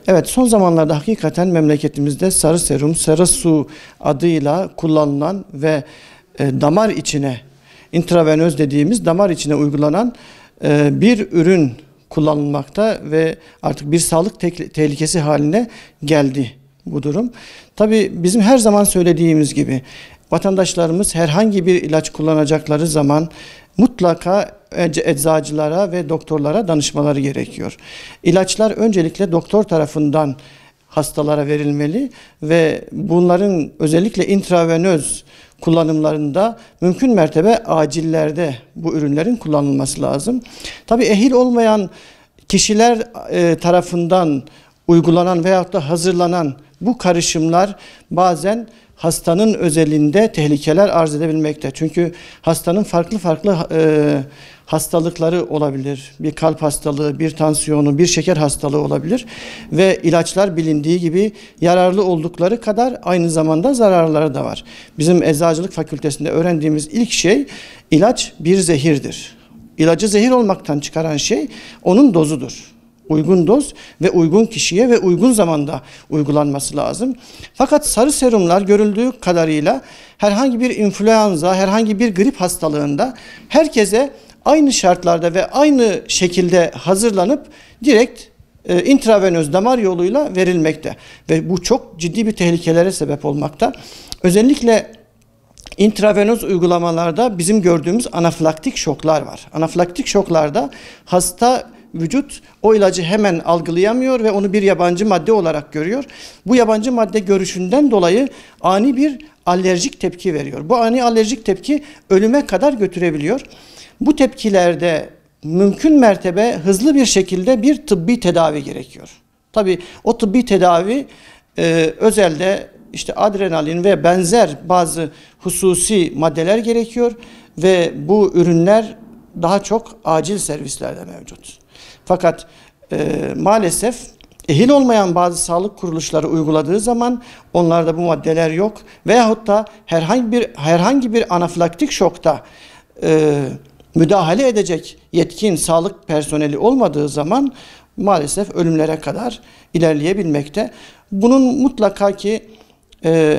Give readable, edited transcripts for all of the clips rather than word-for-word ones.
Evet, son zamanlarda hakikaten memleketimizde sarı serum, sarı su adıyla kullanılan ve damar içine, intravenöz dediğimiz damar içine uygulanan bir ürün kullanılmakta ve artık bir sağlık tehlikesi haline geldi bu durum. Tabii bizim her zaman söylediğimiz gibi vatandaşlarımız herhangi bir ilaç kullanacakları zaman mutlaka eczacılara ve doktorlara danışmaları gerekiyor. İlaçlar öncelikle doktor tarafından hastalara verilmeli ve bunların özellikle intravenöz kullanımlarında mümkün mertebe acillerde bu ürünlerin kullanılması lazım. Tabii ehil olmayan kişiler tarafından uygulanan veyahut da hazırlanan bu karışımlar bazen hastanın özelinde tehlikeler arz edebilmekte. Çünkü hastanın farklı hastalıkları olabilir. Bir kalp hastalığı, bir tansiyonu, bir şeker hastalığı olabilir. Ve ilaçlar bilindiği gibi yararlı oldukları kadar aynı zamanda zararları da var. Bizim eczacılık fakültesinde öğrendiğimiz ilk şey ilaç bir zehirdir. İlacı zehir olmaktan çıkaran şey onun dozudur. Uygun doz ve uygun kişiye ve uygun zamanda uygulanması lazım. Fakat sarı serumlar görüldüğü kadarıyla herhangi bir influenza, herhangi bir grip hastalığında herkese aynı şartlarda ve aynı şekilde hazırlanıp direkt intravenöz damar yoluyla verilmekte. Ve bu çok ciddi bir tehlikelere sebep olmakta. Özellikle intravenöz uygulamalarda bizim gördüğümüz anafilaktik şoklar var. Anafilaktik şoklarda hasta vücut o ilacı hemen algılayamıyor ve onu bir yabancı madde olarak görüyor. Bu yabancı madde görüşünden dolayı ani bir alerjik tepki veriyor. Bu ani alerjik tepki ölüme kadar götürebiliyor. Bu tepkilerde mümkün mertebe hızlı bir şekilde bir tıbbi tedavi gerekiyor. Tabii o tıbbi tedavi özelde işte adrenalin ve benzer bazı hususi maddeler gerekiyor ve bu ürünler daha çok acil servislerde mevcut. Fakat maalesef ehil olmayan bazı sağlık kuruluşları uyguladığı zaman onlarda bu maddeler yok veyahut da herhangi bir anafilaktik şokta müdahale edecek yetkin sağlık personeli olmadığı zaman maalesef ölümlere kadar ilerleyebilmekte. Bunun mutlaka ki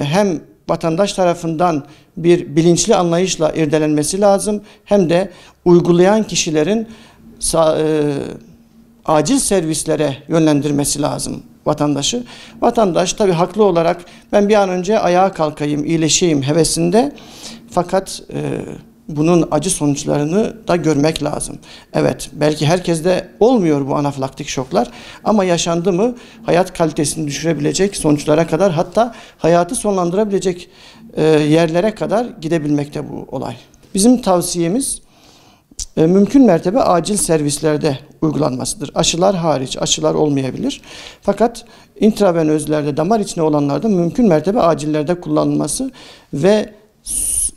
hem vatandaş tarafından bir bilinçli anlayışla irdelenmesi lazım hem de uygulayan kişilerin acil servislere yönlendirmesi lazım vatandaşı. Vatandaş tabii haklı olarak ben bir an önce ayağa kalkayım, iyileşeyim hevesinde. Fakat bunun acı sonuçlarını da görmek lazım. Evet, belki herkeste olmuyor bu anafilaktik şoklar ama yaşandı mı hayat kalitesini düşürebilecek sonuçlara kadar hatta hayatı sonlandırabilecek yerlere kadar gidebilmekte bu olay. Bizim tavsiyemiz mümkün mertebe acil servislerde uygulanmasıdır. Aşılar hariç, aşılar olmayabilir. Fakat intravenözlerde, damar içine olanlarda mümkün mertebe acillerde kullanılması ve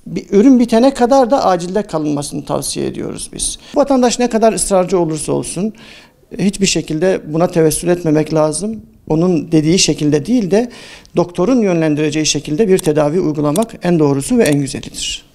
bir ürün bitene kadar da acilde kalınmasını tavsiye ediyoruz biz. Vatandaş ne kadar ısrarcı olursa olsun hiçbir şekilde buna tevessül etmemek lazım. Onun dediği şekilde değil de doktorun yönlendireceği şekilde bir tedavi uygulamak en doğrusu ve en güzelidir.